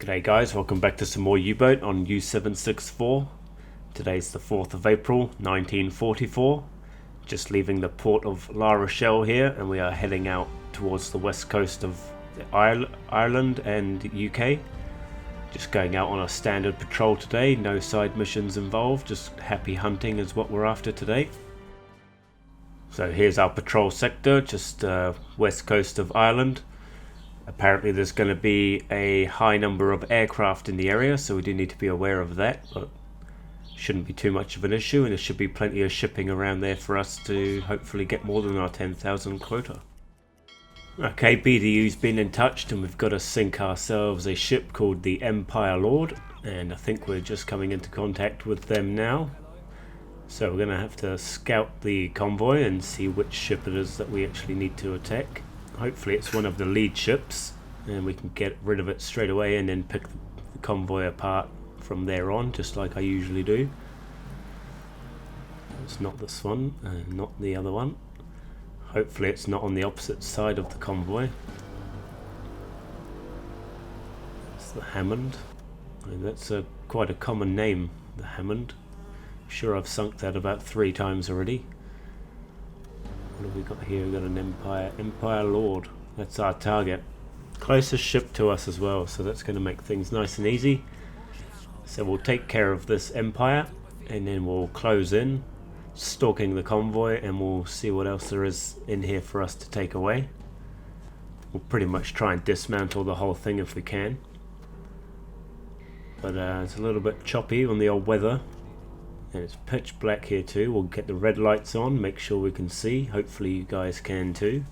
G'day guys, welcome back to some more U-boat on U764. Today's the 4th of April 1944. Just leaving the port of La Rochelle here, and we are heading out towards the west coast of Ireland and UK. Just going out on a standard patrol today, no side missions involved, just happy hunting is what we're after today. So here's our patrol sector, just west coast of Ireland. Apparently there's going to be a high number of aircraft in the area, so we do need to be aware of that, but shouldn't be too much of an issue, and there should be plenty of shipping around there for us to hopefully get more than our 10,000 quota. Okay, BDU's been in touch, and we've got to sink ourselves a ship called the Empire Lord, and I think we're just coming into contact with them now. So we're going to have to scout the convoy and see which ship it is that we actually need to attack. Hopefully it's one of the lead ships and we can get rid of it straight away and then pick the convoy apart from there on, just like I usually do. It's not this one and not the other one. Hopefully it's not on the opposite side of the convoy. It's the Hammond. And that's quite a common name, the Hammond. I'm sure I've sunk that about 3 times already. What have we got here? We've got an Empire Lord. That's our target. Closest ship to us as well, so that's going to make things nice and easy. So we'll take care of this Empire, and then we'll close in, stalking the convoy, and we'll see what else there is in here for us to take away. We'll pretty much try and dismantle the whole thing if we can. But it's a little bit choppy on the old weather. And it's pitch black here too. We'll get the red lights on, make sure we can see. Hopefully you guys can too.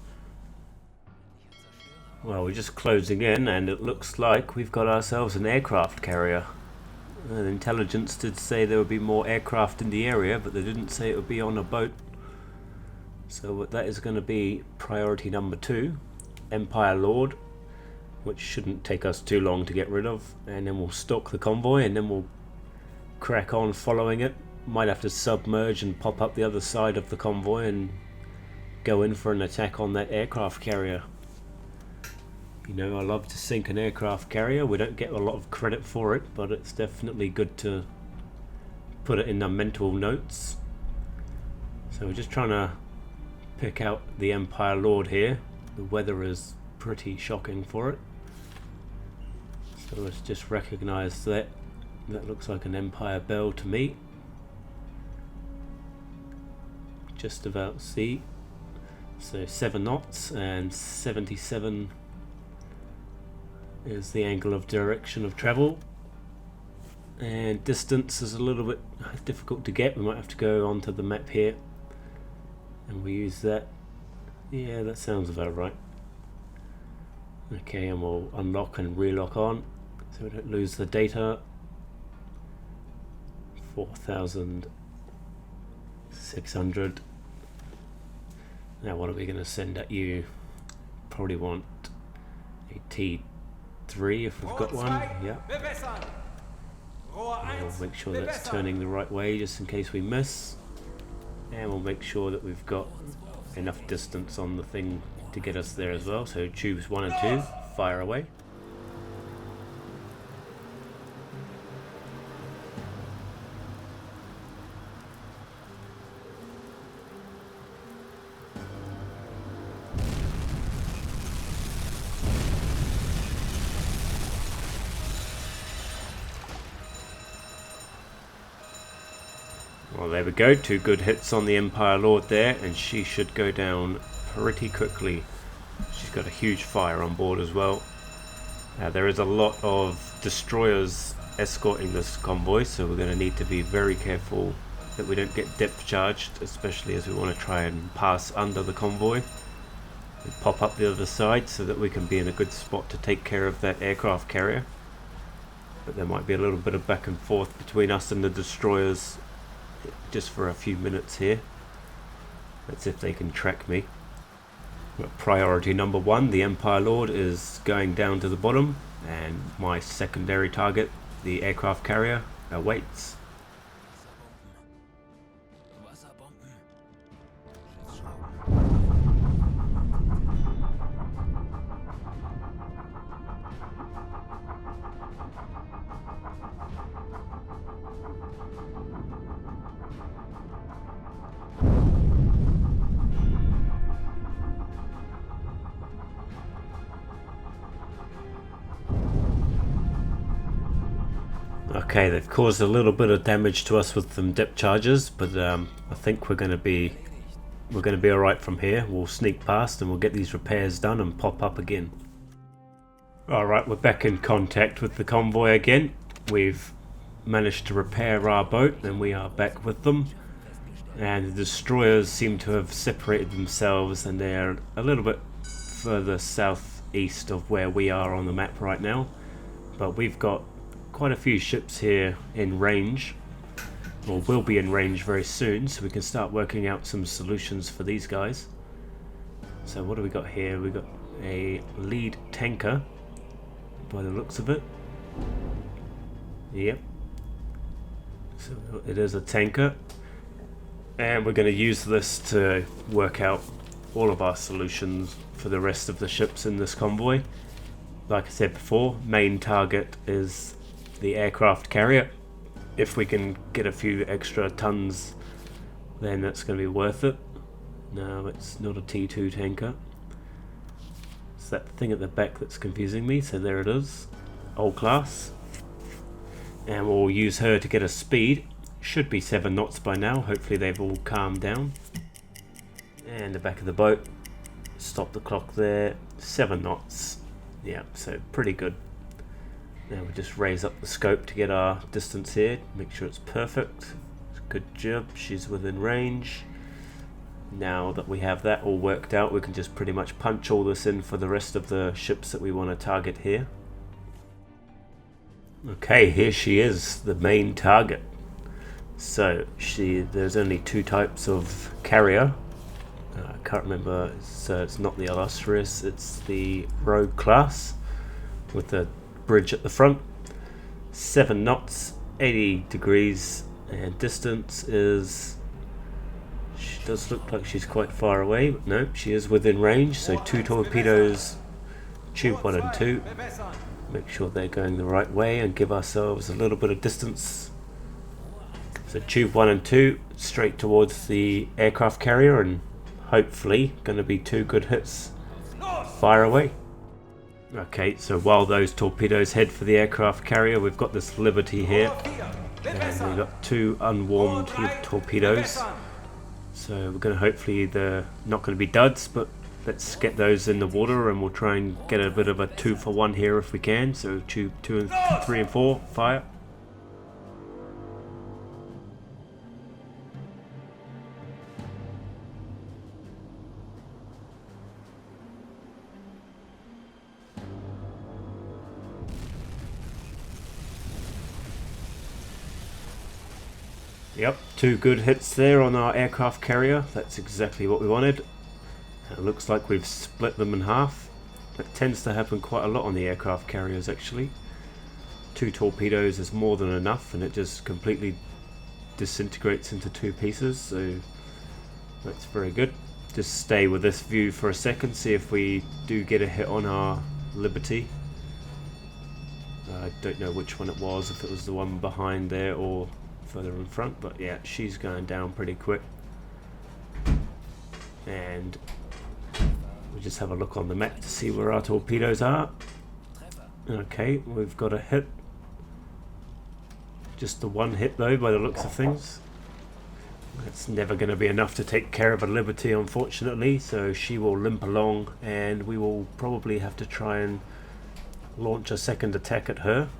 Well, we're just closing in and it looks like we've got ourselves an aircraft carrier. And intelligence did say there would be more aircraft in the area, but they didn't say it would be on a boat. So that is going to be priority number 2, Empire Lord, which shouldn't take us too long to get rid of. And then we'll stalk the convoy and then we'll crack on following it. Might have to submerge and pop up the other side of the convoy and go in for an attack on that aircraft carrier. You know, I love to sink an aircraft carrier. We don't get a lot of credit for it, but it's definitely good to put it in the mental notes. So we're just trying to pick out the Empire Lord here. The weather is pretty shocking for it. So let's just recognize that. That looks like an Empire Bell to me. Just about see. So 7 knots and 77 is the angle of direction of travel. And distance is a little bit difficult to get. We might have to go onto the map here. And we use that. Yeah, that sounds about right. Okay, and we'll unlock and relock on so we don't lose the data. 4,600. Now what are we going to send at you? Probably want a T3 if we've got one. Yeah. We'll make sure that's turning the right way just in case we miss. And we'll make sure that we've got enough distance on the thing to get us there as well. So tubes 1 and 2, fire away. Well, there we go, 2 good hits on the Empire Lord there, and she should go down pretty quickly. She's got a huge fire on board as well. There is a lot of destroyers escorting this convoy, so we're going to need to be very careful that we don't get depth charged, especially as we want to try and pass under the convoy and pop up the other side so that we can be in a good spot to take care of that aircraft carrier. But there might be a little bit of back and forth between us and the destroyers just for a few minutes here. That's if they can track me. But priority number 1, the Empire Lord, is going down to the bottom, and my secondary target, the aircraft carrier, awaits. Okay, they've caused a little bit of damage to us with some depth charges, but I think we're going to be alright from here. We'll sneak past and we'll get these repairs done and pop up again. Alright, we're back in contact with the convoy again. We've managed to repair our boat and we are back with them. And the destroyers seem to have separated themselves and they're a little bit further southeast of where we are on the map right now. But we've got quite a few ships here in range, or will be in range very soon, so we can start working out some solutions for these guys. So what do we got here? We got a lead tanker by the looks of it. Yep, so it is a tanker, and we're going to use this to work out all of our solutions for the rest of the ships in this convoy. Like I said before, main target is the aircraft carrier. If we can get a few extra tons, then that's going to be worth it. No, it's not a T2 tanker. It's that thing at the back that's confusing me. So there it is, old class, and we'll use her to get a speed. Should be 7 knots by now. Hopefully they've all calmed down. And the back of the boat, stop the clock there, 7 knots. Yeah, so pretty good. Now we just raise up the scope to get our distance here, make sure it's perfect. Good job, she's within range. Now that we have that all worked out, we can just pretty much punch all this in for the rest of the ships that we want to target here. Okay, here she is, the main target. So there's only 2 types of carrier. I can't remember, so it's not the illustrious, it's the rogue class with the bridge at the front. 7 knots, 80 degrees, and distance is, she does look like she's quite far away, but no, she is within range. So 2 torpedoes, tube 1 and 2, make sure they're going the right way and give ourselves a little bit of distance. So tube 1 and 2 straight towards the aircraft carrier, and hopefully going to be 2 good hits. Fire away. Okay, so while those torpedoes head for the aircraft carrier, we've got this Liberty here, and we've got 2 unwarmed torpedoes. So we're going to, hopefully they're not going to be duds, but let's get those in the water and we'll try and get a bit of a 2 for 1 here if we can. So tube 2 and 3 and 4, fire. Yep, 2 good hits there on our aircraft carrier. That's exactly what we wanted. It looks like we've split them in half. That tends to happen quite a lot on the aircraft carriers actually. 2 torpedoes is more than enough and it just completely disintegrates into 2 pieces, so that's very good. Just stay with this view for a second, see if we do get a hit on our Liberty. I don't know which one it was, if it was the one behind there or further in front, but yeah, she's going down pretty quick. And we'll just have a look on the map to see where our torpedoes are. Okay, we've got a hit. Just the 1 hit though, by the looks of things. That's never going to be enough to take care of a Liberty, unfortunately, so she will limp along and we will probably have to try and launch a second attack at her.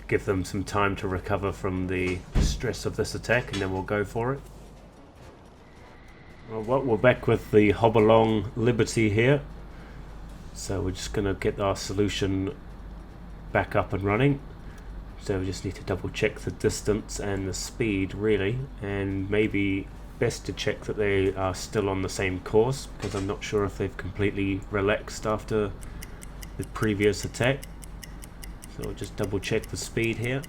Give them some time to recover from the stress of this attack and then we'll go for it. Well, we're back with the Hobblong Liberty here. So we're just going to get our solution back up and running. So we just need to double check the distance and the speed really, and maybe best to check that they are still on the same course, because I'm not sure if they've completely relaxed after the previous attack. So we'll just double check the speed here.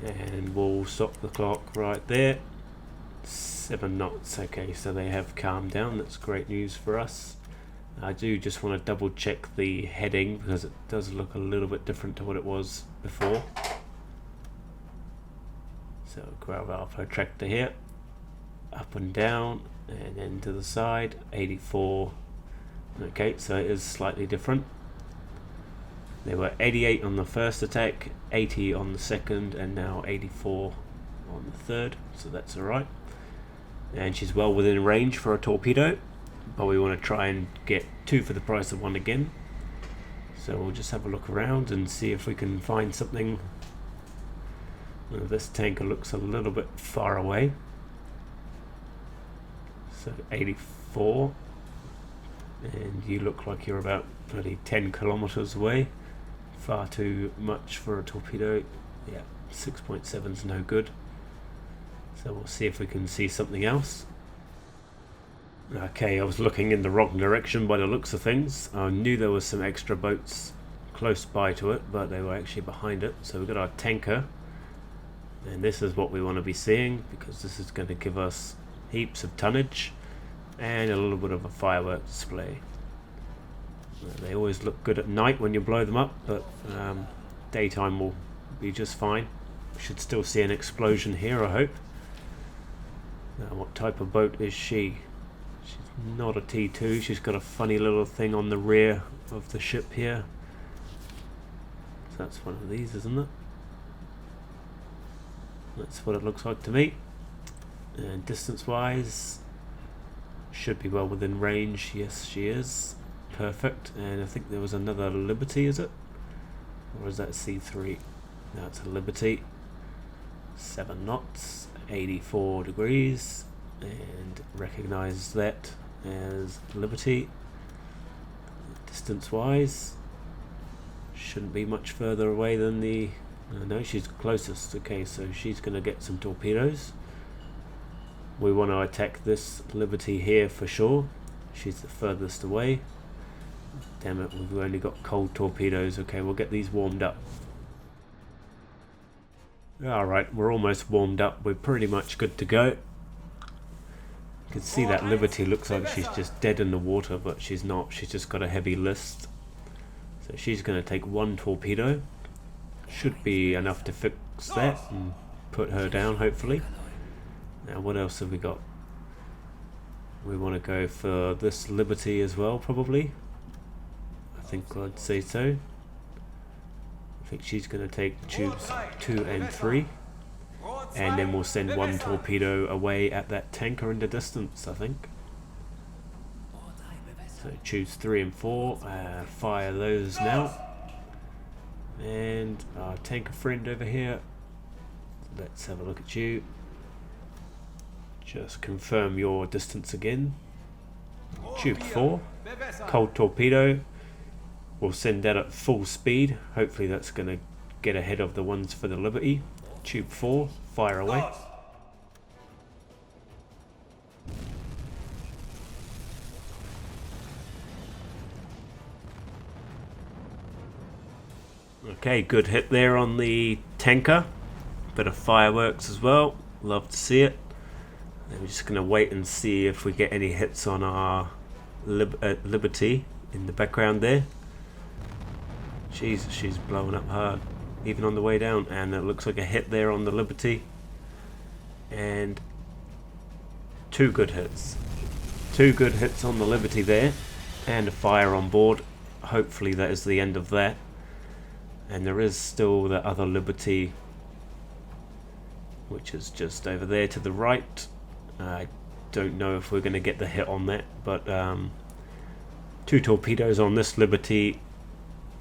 And we'll stop the clock right there. 7 knots, okay, so they have calmed down, that's great news for us. I do just want to double check the heading because it does look a little bit different to what it was before. So grab our protractor here, up and down, and then to the side, 84. Okay, so it is slightly different. They were 88 on the first attack, 80 on the second, and now 84 on the third, so that's alright. And she's well within range for a torpedo, but we want to try and get 2 for the price of 1 again. So we'll just have a look around and see if we can find something. Well, this tanker looks a little bit far away. So 84, and you look like you're about bloody 10 kilometers away. Far too much for a torpedo. Yeah, 6.7 is no good. So we'll see if we can see something else. Okay, I was looking in the wrong direction by the looks of things. I knew there was some extra boats close by to it, but they were actually behind it. So we've got our tanker, and this is what we want to be seeing, because this is going to give us heaps of tonnage and a little bit of a fireworks display. They always look good at night when you blow them up, but daytime will be just fine. We should still see an explosion here, I hope. Now, what type of boat is she? She's not a T2. She's got a funny little thing on the rear of the ship here. So that's one of these, isn't it? That's what it looks like to me. And distance wise, should be well within range. Yes, she is. Perfect. And I think there was another Liberty, is it? Or is that C3? No, it's a Liberty. 7 knots, 84 degrees, and recognize that as Liberty. Distance wise, shouldn't be much further away than the... no, she's closest. Okay, so she's going to get some torpedoes. We want to attack this Liberty here for sure. She's the furthest away. Damn it, we've only got cold torpedoes. Okay, we'll get these warmed up. Alright, we're almost warmed up. We're pretty much good to go. You can see that Liberty looks like she's just dead in the water, but she's not. She's just got a heavy list. So she's going to take 1 torpedo. Should be enough to fix that and put her down, hopefully. Now, what else have we got? We want to go for this Liberty as well, probably. I think I'd say so. I think she's going to take tubes 2 and 3. And then we'll send 1 torpedo away at that tanker in the distance, I think. So tubes 3 and 4, fire those now. And our tanker friend over here, let's have a look at you. Just confirm your distance again. Tube 4, cold torpedo. We'll send that at full speed. Hopefully that's going to get ahead of the ones for the Liberty. Tube 4, fire away. Okay, good hit there on the tanker. Bit of fireworks as well. Love to see it. And we're just going to wait and see if we get any hits on our Liberty in the background there. Jesus, she's blowing up hard, even on the way down. And it looks like a hit there on the Liberty. And 2 good hits. 2 good hits on the Liberty there. And a fire on board. Hopefully that is the end of that. And there is still the other Liberty, which is just over there to the right. I don't know if we're going to get the hit on that, but 2 torpedoes on this Liberty.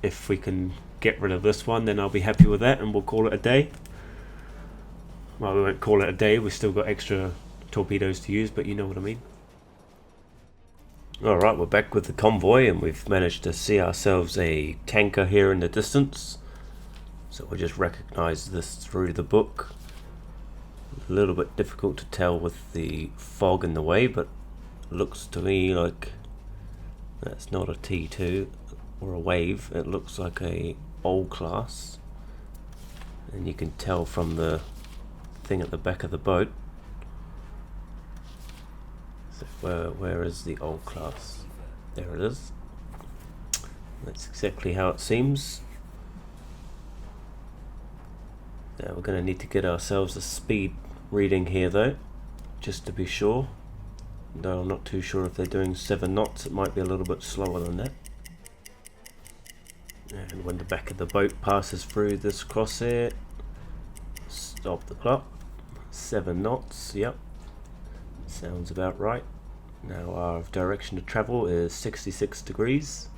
If we can get rid of this one, then I'll be happy with that, and we'll call it a day. Well, we won't call it a day. We've still got extra torpedoes to use, but you know what I mean. Alright, we're back with the convoy, and we've managed to see ourselves a tanker here in the distance. So we'll just recognize this through the book. A little bit difficult to tell with the fog in the way, but looks to me like that's not a T2 or a wave. It looks like a old class, and you can tell from the thing at the back of the boat. So where is the old class? There it is. That's exactly how it seems. Now we're going to need to get ourselves a speed reading here though, just to be sure. Though I'm not too sure if they're doing 7 knots, it might be a little bit slower than that. And when the back of the boat passes through this crosshair, stop the clock. 7 knots, yep, sounds about right. Now our direction to travel is 66 degrees.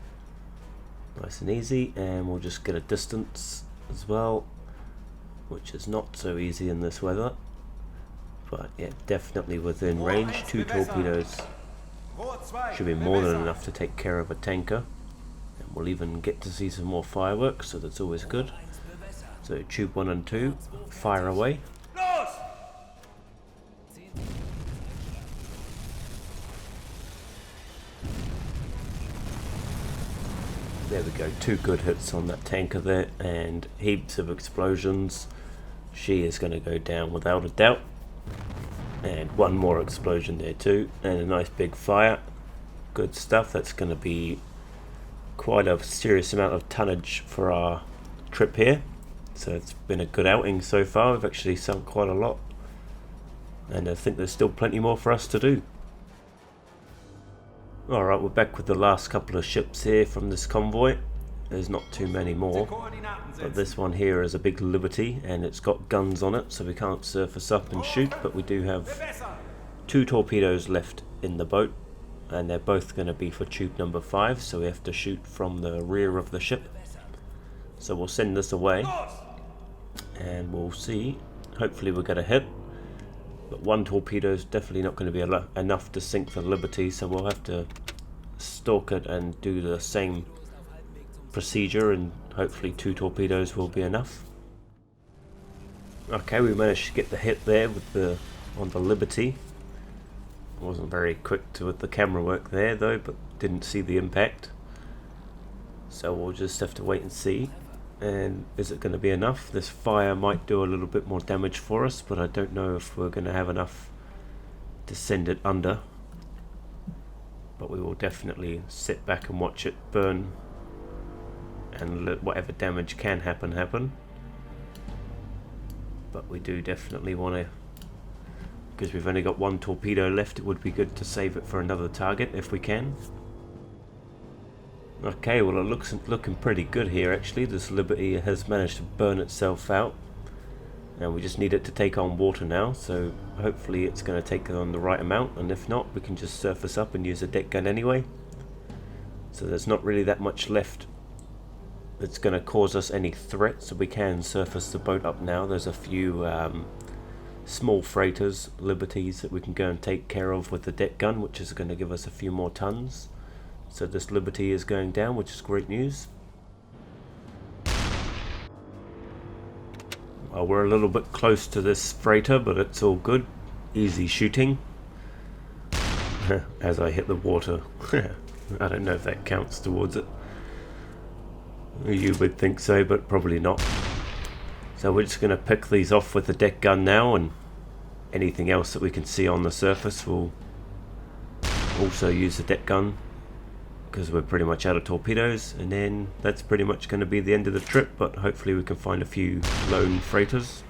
Nice and easy, and we'll just get a distance as well, which is not so easy in this weather. But yeah, definitely within range. 2 torpedoes should be more than enough to take care of a tanker. And we'll even get to see some more fireworks, so that's always good. So tube 1 and 2, fire away. There we go, 2 good hits on that tanker there, and heaps of explosions. She is going to go down without a doubt. And 1 more explosion there too, and a nice big fire. Good stuff. That's going to be quite a serious amount of tonnage for our trip here. So it's been a good outing so far. We've actually sunk quite a lot, and I think there's still plenty more for us to do. Alright, we're back with the last couple of ships here from this convoy. There's not too many more, but this one here is a big Liberty, and it's got guns on it, so we can't surface up and shoot, but we do have 2 torpedoes left in the boat, and they're both going to be for tube number 5, so we have to shoot from the rear of the ship. So we'll send this away, and we'll see. Hopefully we'll get a hit, but 1 torpedo is definitely not going to be enough to sink the Liberty, so we'll have to stalk it and do the same procedure, and hopefully 2 torpedoes will be enough. Okay, we managed to get the hit there with on the Liberty. Wasn't very quick with the camera work there though, but didn't see the impact. So we'll just have to wait and see. And is it going to be enough? This fire might do a little bit more damage for us, but I don't know if we're going to have enough to send it under. But we will definitely sit back and watch it burn, and let whatever damage can happen. But we do definitely want to, because we've only got 1 torpedo left, it would be good to save it for another target if we can. Okay, well it looks looking pretty good here actually. This Liberty has managed to burn itself out, and we just need it to take on water now, so hopefully it's going to take on the right amount, and if not we can just surface up and use a deck gun anyway. So there's not really that much left that's going to cause us any threat, so we can surface the boat up now. There's a few small freighters, Liberties, that we can go and take care of with the deck gun, which is going to give us a few more tons. So this Liberty is going down, which is great news. Well, we're a little bit close to this freighter, but it's all good. Easy shooting. As I hit the water. I don't know if that counts towards it. You would think so, but probably not. So we're just going to pick these off with the deck gun now, and anything else that we can see on the surface we'll also use the deck gun, because we're pretty much out of torpedoes. And then that's pretty much going to be the end of the trip, but hopefully we can find a few lone freighters.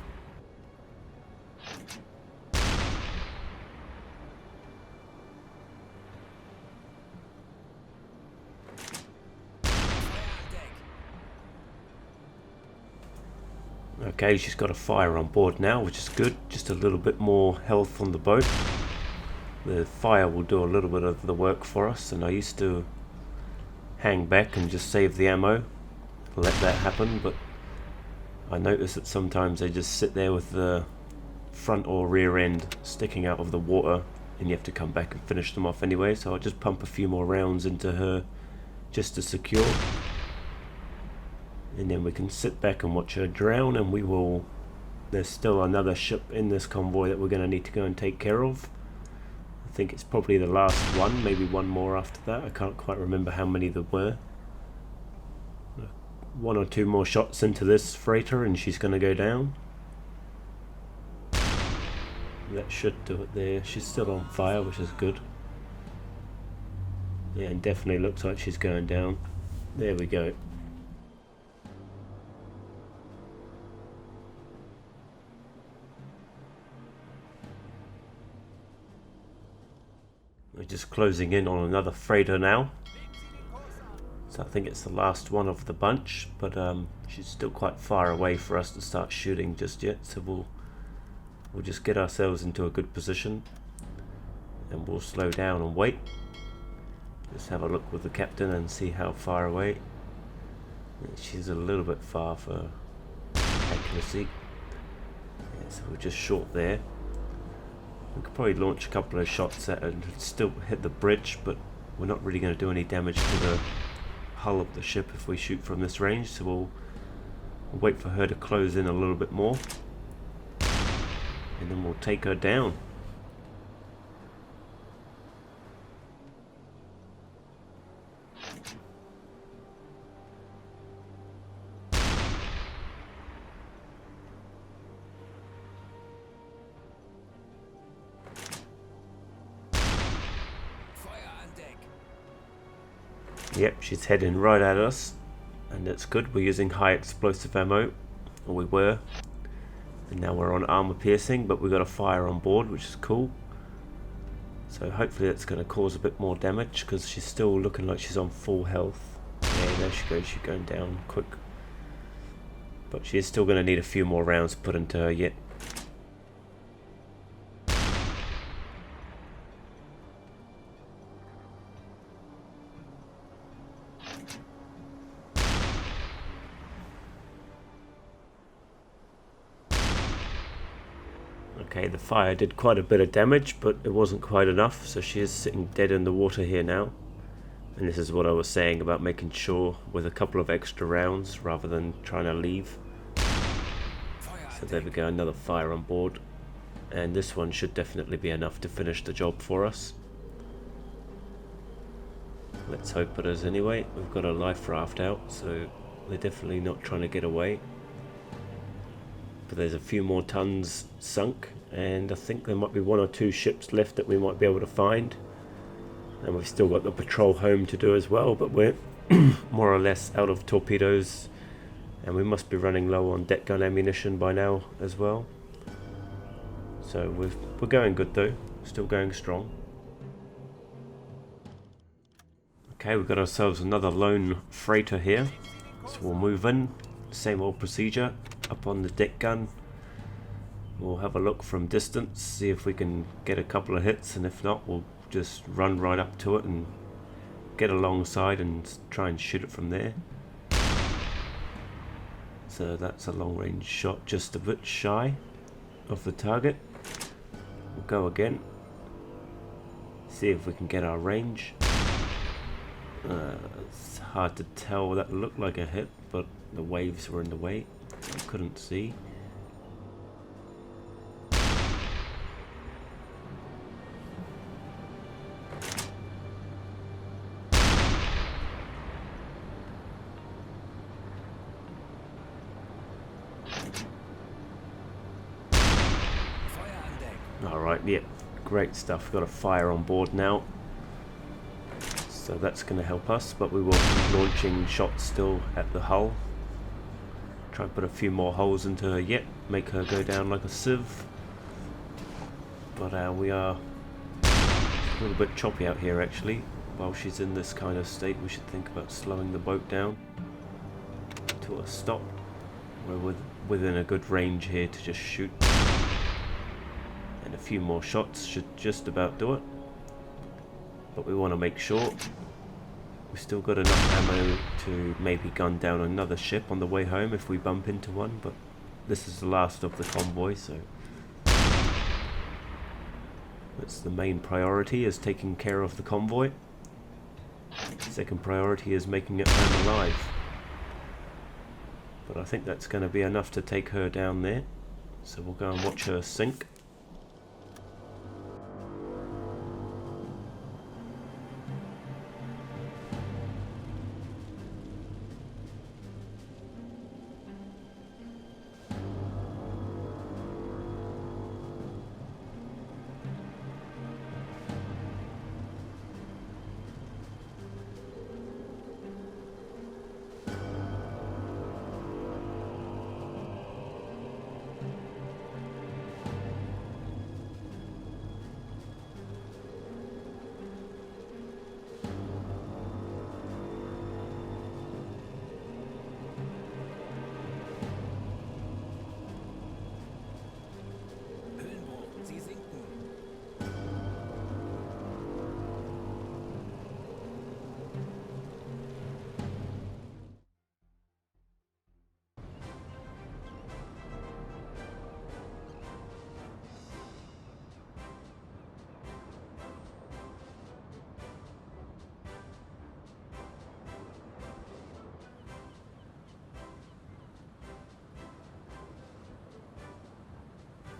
Okay, she's got a fire on board now, which is good. Just a little bit more health on the boat. The fire will do a little bit of the work for us, and I used to hang back and just save the ammo, let that happen, but I notice that sometimes they just sit there with the front or rear end sticking out of the water, and you have to come back and finish them off anyway, so I'll just pump a few more rounds into her just to secure. And then we can sit back and watch her drown, and we will... There's still another ship in this convoy that we're going to need to go and take care of. I think it's probably the last one, maybe one more after that. I can't quite remember how many there were. 1 or 2 more shots into this freighter and she's going to go down. That should do it there. She's still on fire, which is good. Yeah, and definitely looks like she's going down. There we go. We're just closing in on another freighter now. So I think it's the last one of the bunch, but she's still quite far away for us to start shooting just yet, so we'll just get ourselves into a good position and we'll slow down and wait. Just have a look with the captain and see how far away. She's a little bit far for accuracy. Yeah, so we're just short there. We could probably launch a couple of shots at it and still hit the bridge, but we're not really going to do any damage to the hull of the ship if we shoot from this range, so we'll wait for her to close in a little bit more and then we'll take her down. Yep, she's heading right at us, and that's good. We're using high explosive ammo, or we were, and now we're on armor piercing, but we've got a fire on board, which is cool. So hopefully that's going to cause a bit more damage, because she's still looking like she's on full health. Yeah, there she goes, she's going down quick. But she's still going to need a few more rounds put into her yet. Okay, the fire did quite a bit of damage, but it wasn't quite enough, so she is sitting dead in the water here now. And this is what I was saying about making sure with a couple of extra rounds rather than trying to leave. So there we go, another fire on board. And this one should definitely be enough to finish the job for us. Let's hope it is anyway. We've got a life raft out, so they're definitely not trying to get away. But there's a few more tons sunk, and I think there might be one or two ships left that we might be able to find. And we've still got the patrol home to do as well, but we're more or less out of torpedoes, and we must be running low on deck gun ammunition by now as well. So we're going good though, still going strong. Okay, we've got ourselves another lone freighter here, so we'll move in, same old procedure. Up on the deck gun, we'll have a look from distance, see if we can get a couple of hits, and if not, we'll just run right up to it and get alongside and try and shoot it from there. So that's a long range shot, just a bit shy of the target. We'll go again, see if we can get our range. It's hard to tell, that looked like a hit, but the waves were in the way. I couldn't see. Alright, yep, great stuff. Got a fire on board now. So that's going to help us, but we will keep launching shots still at the hull. Try and put a few more holes into her yet, make her go down like a sieve. But we are a little bit choppy out here actually. While she's in this kind of state, we should think about slowing the boat down to a stop. We're within a good range here to just shoot. And a few more shots should just about do it. But we want to make sure we've still got enough ammo to maybe gun down another ship on the way home if we bump into one, but this is the last of the convoy, so that's the main priority, is taking care of the convoy. Second priority is making it home alive. But I think that's going to be enough to take her down there, so we'll go and watch her sink.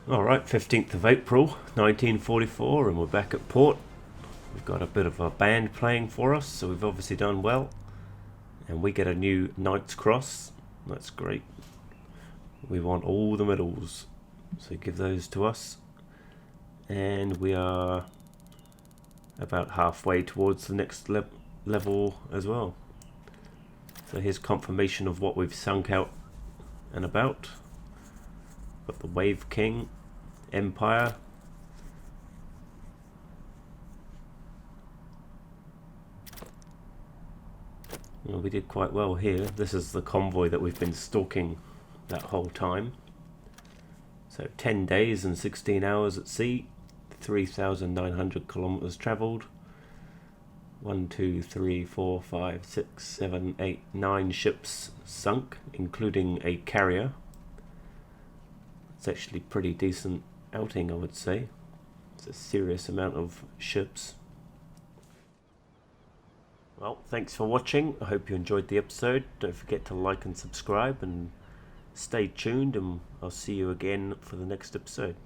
Alright, 15th of April 1944, and we're back at port. We've got a bit of a band playing for us, so we've obviously done well. And we get a new Knight's Cross. That's great. We want all the medals, so give those to us. And we are about halfway towards the next level as well. So here's confirmation of what we've sunk out and about. Got the Wave King, Empire, well, we did quite well here. This is the convoy that we've been stalking that whole time. So 10 days and 16 hours at sea, 3,900 kilometers traveled. 1, 2, 3, 4, 5, 6, 7, 8, 9 ships sunk, including a carrier. It's actually pretty decent outing, I would say. It's a serious amount of ships. Well, thanks for watching. I hope you enjoyed the episode. Don't forget to like and subscribe, and stay tuned, and I'll see you again for the next episode.